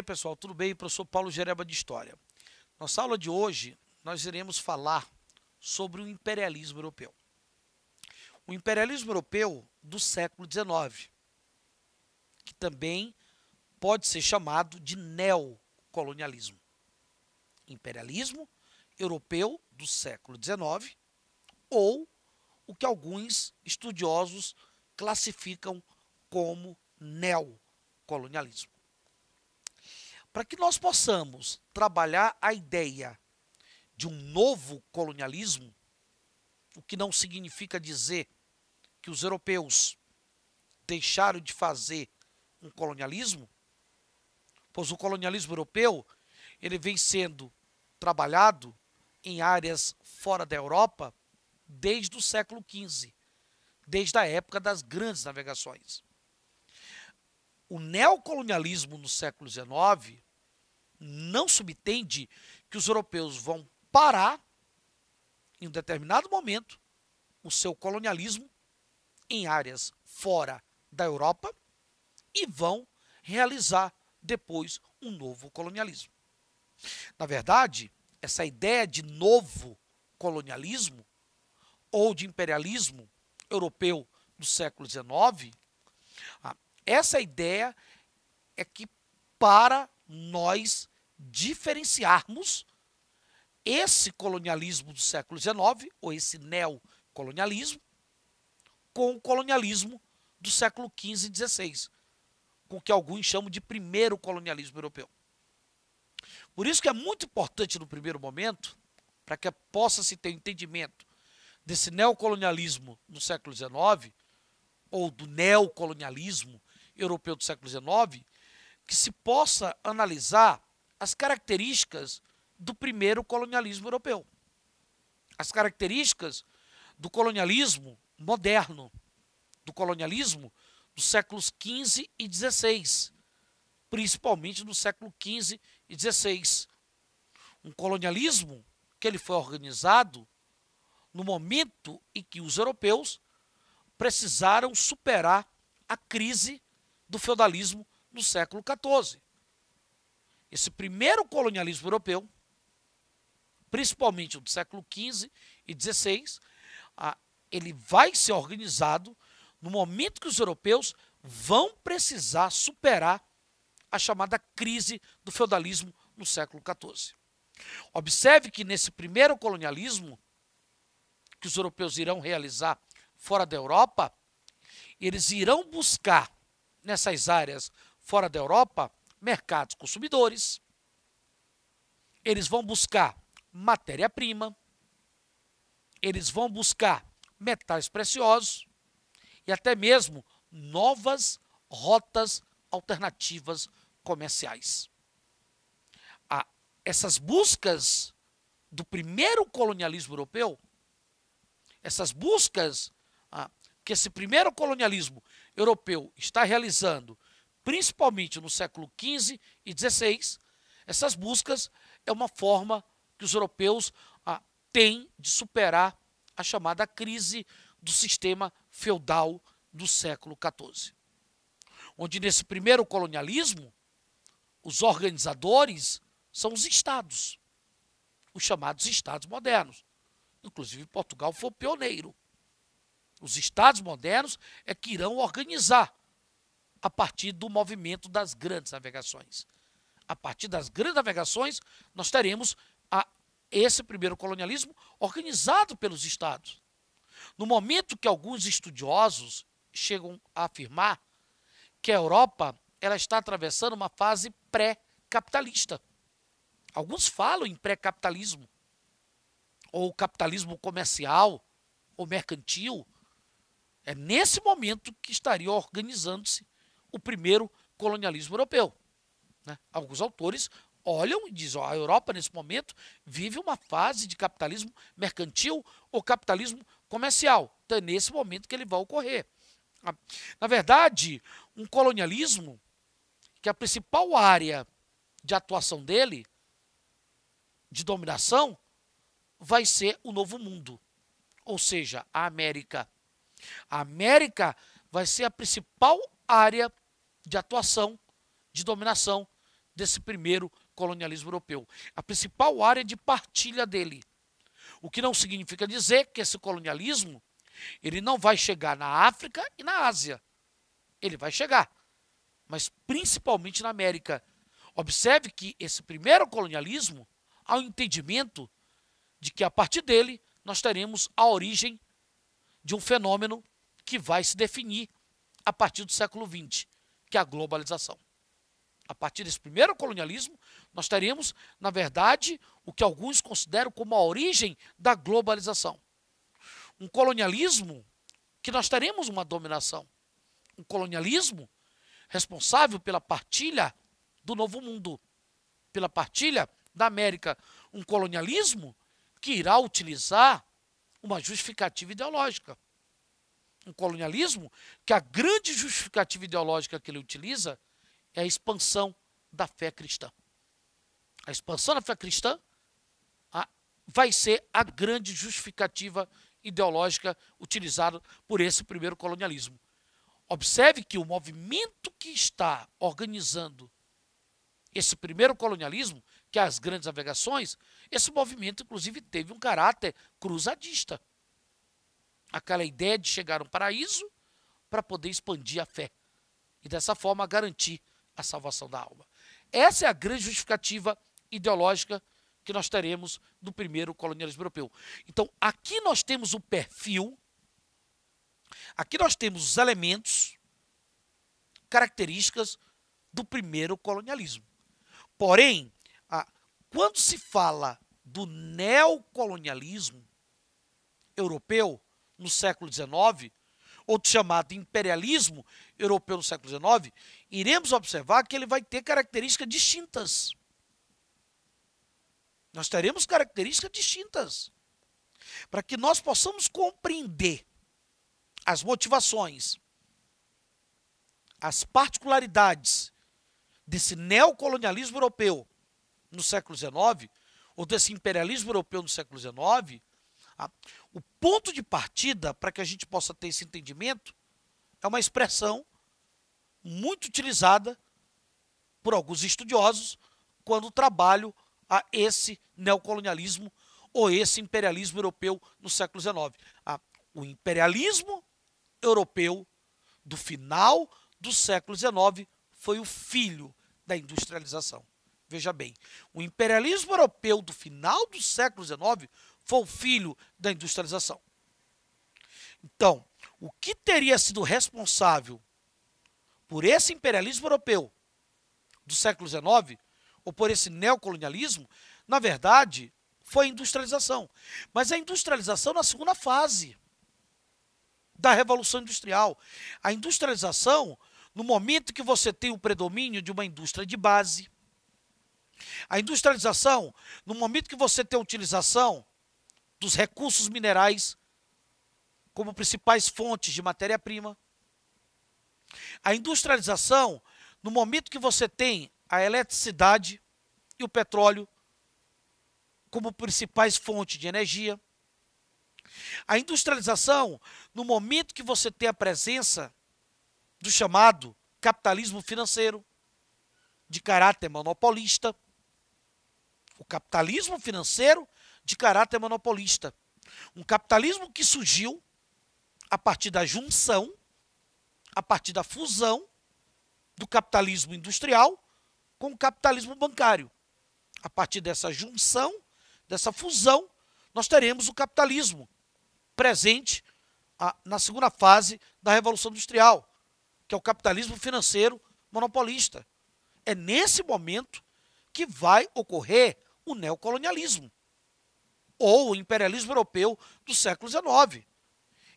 pessoal, tudo bem? Professor Paulo Gereba de História. Nossa aula de hoje, nós iremos falar sobre o imperialismo europeu. O imperialismo europeu do século XIX, que também pode ser chamado de neocolonialismo. Imperialismo europeu do século XIX, ou o que alguns estudiosos classificam como neocolonialismo. Para que nós possamos trabalhar a ideia de um novo colonialismo, o que não significa dizer que os europeus deixaram de fazer um colonialismo, pois o colonialismo europeu ele vem sendo trabalhado em áreas fora da Europa desde o século XV, desde a época das grandes navegações. O neocolonialismo no século XIX não subtende que os europeus vão parar, em um determinado momento, o seu colonialismo em áreas fora da Europa e vão realizar depois um novo colonialismo. Na verdade, essa ideia de novo colonialismo ou de imperialismo europeu do século XIX, essa ideia é que para nós diferenciarmos esse colonialismo do século XIX, ou esse neocolonialismo, com o colonialismo do século XV e XVI, com o que alguns chamam de primeiro colonialismo europeu. Por isso que é muito importante no primeiro momento, para que possa se ter entendimento desse neocolonialismo no século XIX, ou do neocolonialismo europeu do século XIX, que se possa analisar as características do primeiro colonialismo europeu. As características do colonialismo moderno, do colonialismo dos séculos XV e XVI, principalmente no século XV e XVI. Um colonialismo que ele foi organizado no momento em que os europeus precisaram superar a crise do feudalismo no século XIV. Esse primeiro colonialismo europeu, principalmente do século XV e XVI, ele vai ser organizado no momento que os europeus vão precisar superar a chamada crise do feudalismo no século XIV. Observe que nesse primeiro colonialismo que os europeus irão realizar fora da Europa, eles irão buscar nessas áreas fora da Europa mercados consumidores, eles vão buscar matéria-prima, eles vão buscar metais preciosos e até mesmo novas rotas alternativas comerciais. Essas buscas do primeiro colonialismo europeu, essas buscas que esse primeiro colonialismo europeu está realizando, principalmente no século XV e XVI, essas buscas é uma forma que os europeus têm de superar a chamada crise do sistema feudal do século XIV. Onde nesse primeiro colonialismo, os organizadores são os estados, os chamados estados modernos. Inclusive Portugal foi o pioneiro. Os estados modernos é que irão organizar a partir do movimento das grandes navegações. A partir das grandes navegações, nós teremos esse primeiro colonialismo organizado pelos estados. No momento que alguns estudiosos chegam a afirmar que a Europa ela está atravessando uma fase pré-capitalista. Alguns falam em pré-capitalismo, ou capitalismo comercial, ou mercantil. É nesse momento que estaria organizando-se o primeiro colonialismo europeu. Alguns autores olham e dizem, a Europa nesse momento vive uma fase de capitalismo mercantil ou capitalismo comercial. Então é nesse momento que ele vai ocorrer. Na verdade, um colonialismo que a principal área de atuação dele, de dominação, vai ser o Novo Mundo, ou seja, a América. A América vai ser a principal área de atuação, de dominação desse primeiro colonialismo europeu. A principal área de partilha dele. O que não significa dizer que esse colonialismo ele não vai chegar na África e na Ásia. Ele vai chegar, mas principalmente na América. Observe que esse primeiro colonialismo há um entendimento de que a partir dele nós teremos a origem de um fenômeno que vai se definir a partir do século XX, que é a globalização. A partir desse primeiro colonialismo, nós teremos, na verdade, o que alguns consideram como a origem da globalização. Um colonialismo que nós teremos uma dominação. Um colonialismo responsável pela partilha do Novo Mundo, pela partilha da América. Um colonialismo que irá utilizar uma justificativa ideológica. Um colonialismo que a grande justificativa ideológica que ele utiliza é a expansão da fé cristã. A expansão da fé cristã vai ser a grande justificativa ideológica utilizada por esse primeiro colonialismo. Observe que o movimento que está organizando esse primeiro colonialismo, que é as grandes navegações, esse movimento, inclusive, teve um caráter cruzadista. Aquela ideia de chegar a um paraíso para poder expandir a fé e, dessa forma, garantir a salvação da alma. Essa é a grande justificativa ideológica que nós teremos do primeiro colonialismo europeu. Então, aqui nós temos o perfil, aqui nós temos os elementos, características do primeiro colonialismo. Porém, quando se fala do neocolonialismo europeu no século XIX, ou do chamado imperialismo europeu no século XIX, iremos observar que ele vai ter características distintas. Nós teremos características distintas. Para que nós possamos compreender as motivações, as particularidades desse neocolonialismo europeu no século XIX, ou desse imperialismo europeu no século XIX, o ponto de partida para que a gente possa ter esse entendimento é uma expressão muito utilizada por alguns estudiosos quando trabalham a esse neocolonialismo ou esse imperialismo europeu no século XIX. O imperialismo europeu do final do século XIX foi o filho da industrialização. Veja bem, o imperialismo europeu do final do século XIX foi o filho da industrialização. Então, o que teria sido responsável por esse imperialismo europeu do século XIX, ou por esse neocolonialismo, na verdade, foi a industrialização. Mas a industrialização na segunda fase da Revolução Industrial. A industrialização, no momento que você tem o predomínio de uma indústria de base. A industrialização, no momento que você tem a utilização dos recursos minerais como principais fontes de matéria-prima. A industrialização, no momento que você tem a eletricidade e o petróleo como principais fontes de energia. A industrialização, no momento que você tem a presença do chamado capitalismo financeiro, de caráter monopolista. O capitalismo financeiro de caráter monopolista. Um capitalismo que surgiu a partir da junção, a partir da fusão do capitalismo industrial com o capitalismo bancário. A partir dessa junção, dessa fusão, nós teremos o capitalismo presente na segunda fase da Revolução Industrial, que é o capitalismo financeiro monopolista. É nesse momento que vai ocorrer o neocolonialismo, ou o imperialismo europeu do século XIX.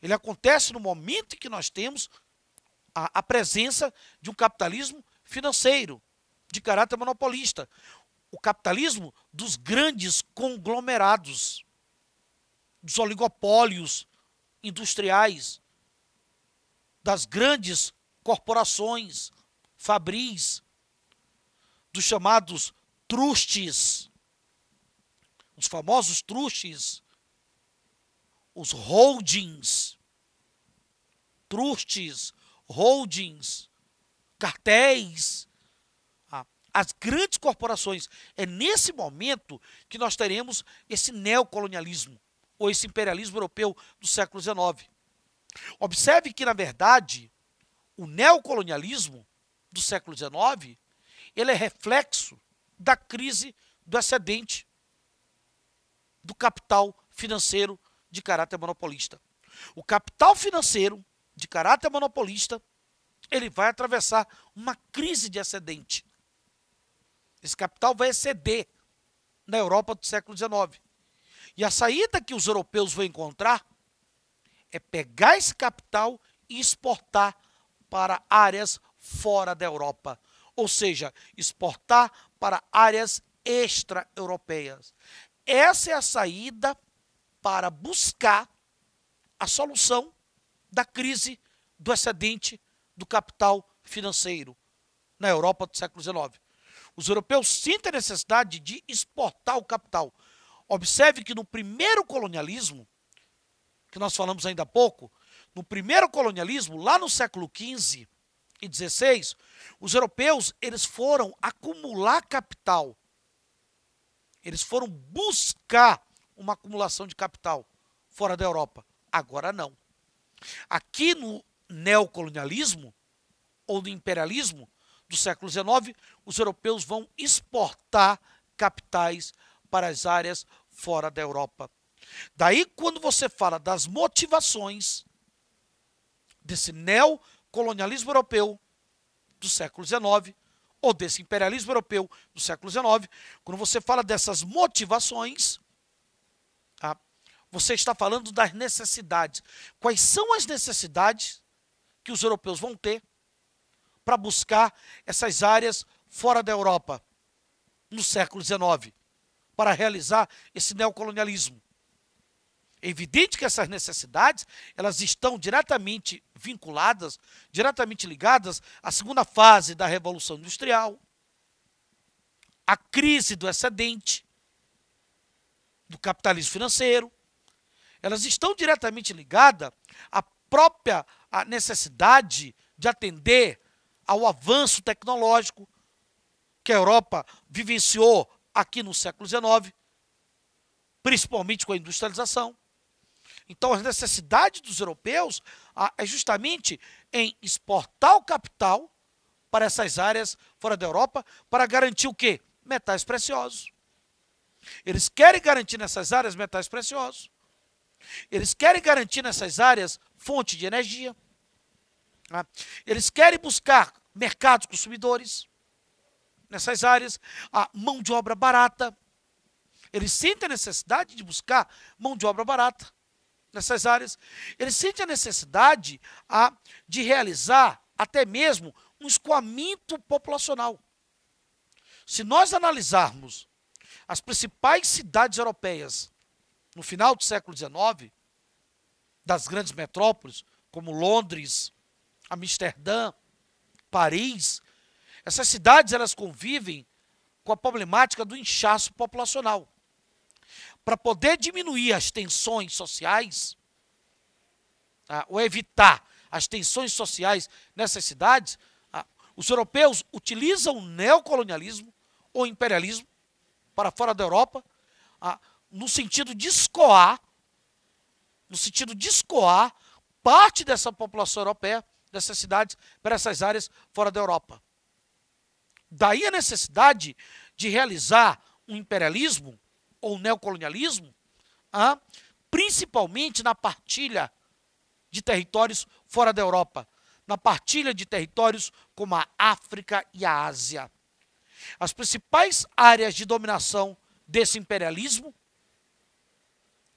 Ele acontece no momento em que nós temos a presença de um capitalismo financeiro, de caráter monopolista. O capitalismo dos grandes conglomerados, dos oligopólios industriais, das grandes corporações, fabris, dos chamados trustes, os famosos trustes, os holdings, trustes, holdings, cartéis, as grandes corporações. É nesse momento que nós teremos esse neocolonialismo, ou esse imperialismo europeu do século XIX. Observe que, na verdade, o neocolonialismo do século XIX, ele é reflexo da crise do excedente do capital financeiro de caráter monopolista. O capital financeiro de caráter monopolista, ele vai atravessar uma crise de excedente. Esse capital vai exceder na Europa do século XIX. E a saída que os europeus vão encontrar é pegar esse capital e exportar para áreas fora da Europa. Ou seja, exportar para áreas extra-europeias. Essa é a saída para buscar a solução da crise do excedente do capital financeiro na Europa do século XIX. Os europeus sentem a necessidade de exportar o capital. Observe que no primeiro colonialismo, que nós falamos ainda há pouco, no primeiro colonialismo, lá no século XV e XVI, os europeus eles foram acumular capital. Eles foram buscar uma acumulação de capital fora da Europa. Agora não. Aqui no neocolonialismo, ou no imperialismo do século XIX, os europeus vão exportar capitais para as áreas fora da Europa. Daí, quando você fala das motivações desse neocolonialismo europeu do século XIX, ou desse imperialismo europeu do século XIX, quando você fala dessas motivações, você está falando das necessidades. Quais são as necessidades que os europeus vão ter para buscar essas áreas fora da Europa no século XIX, para realizar esse neocolonialismo? É evidente que essas necessidades, elas estão diretamente vinculadas, diretamente ligadas à segunda fase da Revolução Industrial, à crise do excedente, do capitalismo financeiro. Elas estão diretamente ligadas à própria necessidade de atender ao avanço tecnológico que a Europa vivenciou aqui no século XIX, principalmente com a industrialização. Então, a necessidade dos europeus é justamente em exportar o capital para essas áreas fora da Europa para garantir o quê? Metais preciosos. Eles querem garantir nessas áreas metais preciosos. Eles querem garantir nessas áreas fonte de energia. Eles querem buscar mercados consumidores nessas áreas, a mão de obra barata. Eles sentem a necessidade de buscar mão de obra barata nessas áreas. Eles sentem a necessidade de realizar até mesmo um escoamento populacional. Se nós analisarmos as principais cidades europeias no final do século XIX, das grandes metrópoles, como Londres, Amsterdã, Paris, essas cidades elas convivem com a problemática do inchaço populacional. Para poder diminuir as tensões sociais, ou evitar as tensões sociais nessas cidades, os europeus utilizam o neocolonialismo ou imperialismo para fora da Europa, no sentido de escoar parte dessa população europeia, dessas cidades, para essas áreas fora da Europa. Daí a necessidade de realizar um imperialismo ou um neocolonialismo, principalmente na partilha de territórios fora da Europa, na partilha de territórios como a África e a Ásia. As principais áreas de dominação desse imperialismo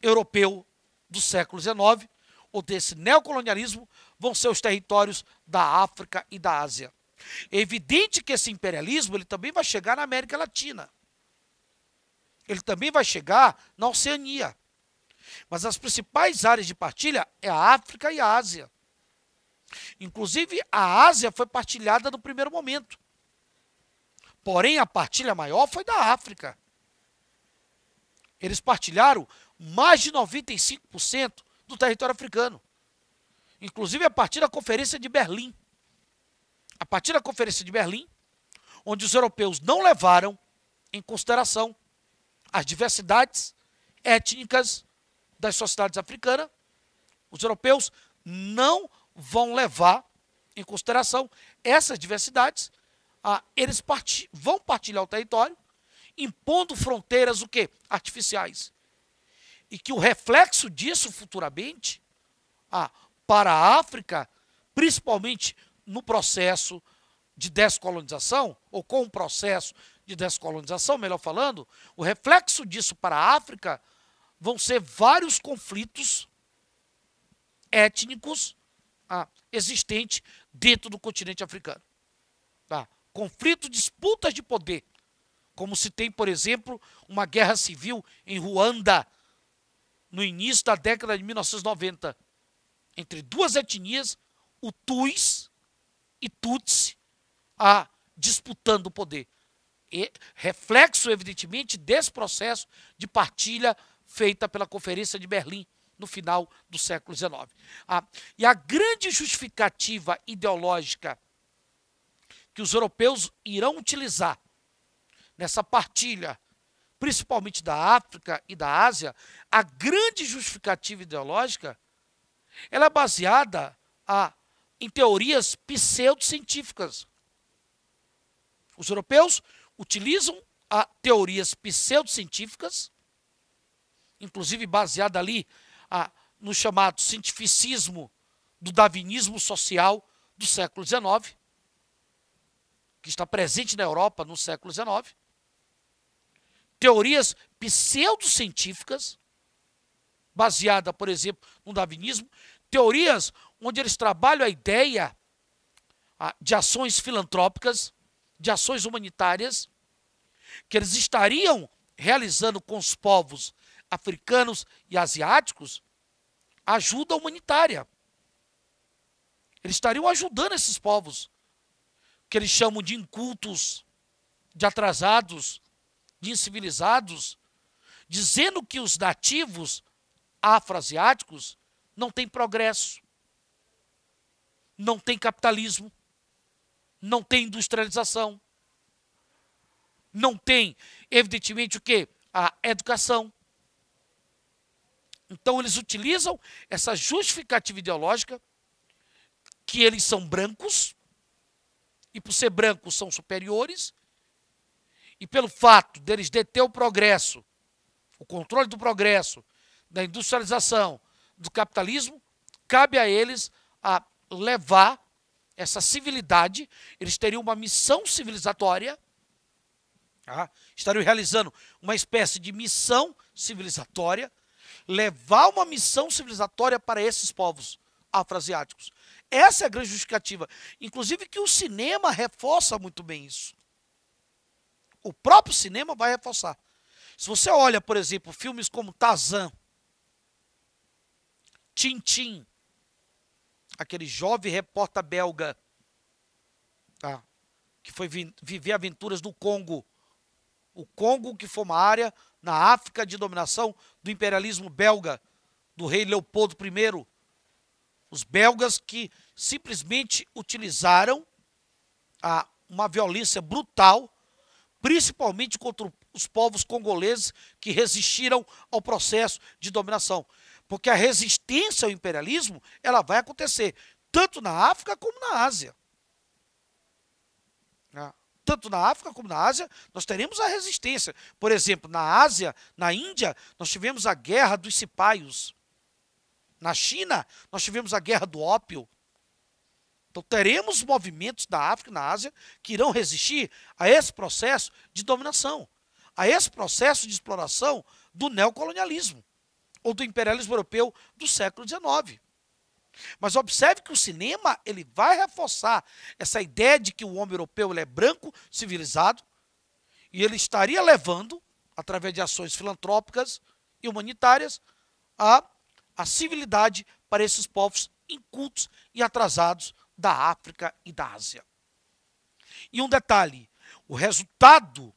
europeu do século XIX, ou desse neocolonialismo, vão ser os territórios da África e da Ásia. É evidente que esse imperialismo ele também vai chegar na América Latina. Ele também vai chegar na Oceania. Mas as principais áreas de partilha é a África e a Ásia. Inclusive, a Ásia foi partilhada no primeiro momento. Porém, a partilha maior foi da África. Eles partilharam mais de 95% do território africano. Inclusive, a partir da Conferência de Berlim. A partir da Conferência de Berlim, onde os europeus não levaram em consideração as diversidades étnicas das sociedades africanas. Os europeus não vão levar em consideração essas diversidades. Eles vão partilhar o território, impondo fronteiras o quê? Artificiais. E que o reflexo disso futuramente, para a África, principalmente no processo de descolonização, ou com o processo de descolonização, melhor falando, o reflexo disso para a África vão ser vários conflitos étnicos existentes dentro do continente africano. Conflitos, disputas de poder, como se tem, por exemplo, uma guerra civil em Ruanda, no início da década de 1990, entre duas etnias, Hutus e Tutsi, disputando o poder. E reflexo, evidentemente, desse processo de partilha feita pela Conferência de Berlim no final do século XIX. E a grande justificativa ideológica que os europeus irão utilizar nessa partilha, principalmente da África e da Ásia, a grande justificativa ideológica, ela é baseada em teorias pseudocientíficas. Os europeus utilizam teorias pseudocientíficas, inclusive baseada ali no chamado cientificismo do darwinismo social do século XIX, que está presente na Europa no século XIX. Teorias pseudocientíficas, baseada, por exemplo, no darwinismo, teorias onde eles trabalham a ideia de ações filantrópicas, de ações humanitárias, que eles estariam realizando com os povos africanos e asiáticos, ajuda humanitária. Eles estariam ajudando esses povos, que eles chamam de incultos, de atrasados, de incivilizados, dizendo que os nativos afroasiáticos não têm progresso, não têm capitalismo, não têm industrialização, não tem, evidentemente, o quê? A educação. Então, eles utilizam essa justificativa ideológica que eles são brancos, e por ser brancos são superiores, e pelo fato deles deter o progresso, o controle do progresso, da industrialização, do capitalismo, cabe a eles levar essa civilidade. Eles teriam uma missão civilizatória, estariam realizando uma espécie de missão civilizatória, levar uma missão civilizatória para esses povos afroasiáticos. Essa é a grande justificativa. Inclusive que o cinema reforça muito bem isso. O próprio cinema vai reforçar. Se você olha, por exemplo, filmes como Tarzan, Tintin, aquele jovem repórter belga, que foi viver aventuras no Congo. O Congo, que foi uma área na África de dominação do imperialismo belga, do rei Leopoldo I. Os belgas que simplesmente utilizaram uma violência brutal, principalmente contra os povos congoleses que resistiram ao processo de dominação. Porque a resistência ao imperialismo, ela vai acontecer tanto na África como na Ásia. Tanto na África como na Ásia, nós teremos a resistência. Por exemplo, na Ásia, na Índia, nós tivemos a guerra dos cipaios. Na China, nós tivemos a guerra do ópio. Então, teremos movimentos da África e na Ásia que irão resistir a esse processo de dominação, a esse processo de exploração do neocolonialismo ou do imperialismo europeu do século XIX. Mas observe que o cinema ele vai reforçar essa ideia de que o homem europeu ele é branco, civilizado, e ele estaria levando, através de ações filantrópicas e humanitárias, a civilidade para esses povos incultos e atrasados da África e da Ásia. E um detalhe, o resultado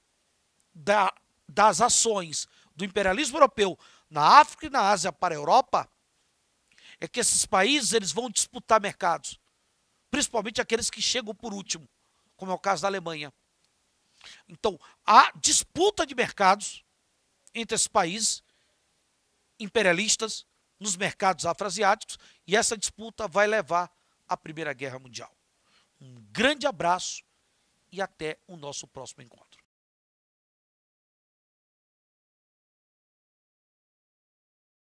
das ações do imperialismo europeu na África e na Ásia para a Europa é que esses países eles vão disputar mercados, principalmente aqueles que chegam por último, como é o caso da Alemanha. Então, há disputa de mercados entre esses países imperialistas nos mercados afroasiáticos e essa disputa vai levar à Primeira Guerra Mundial. Um grande abraço e até o nosso próximo encontro.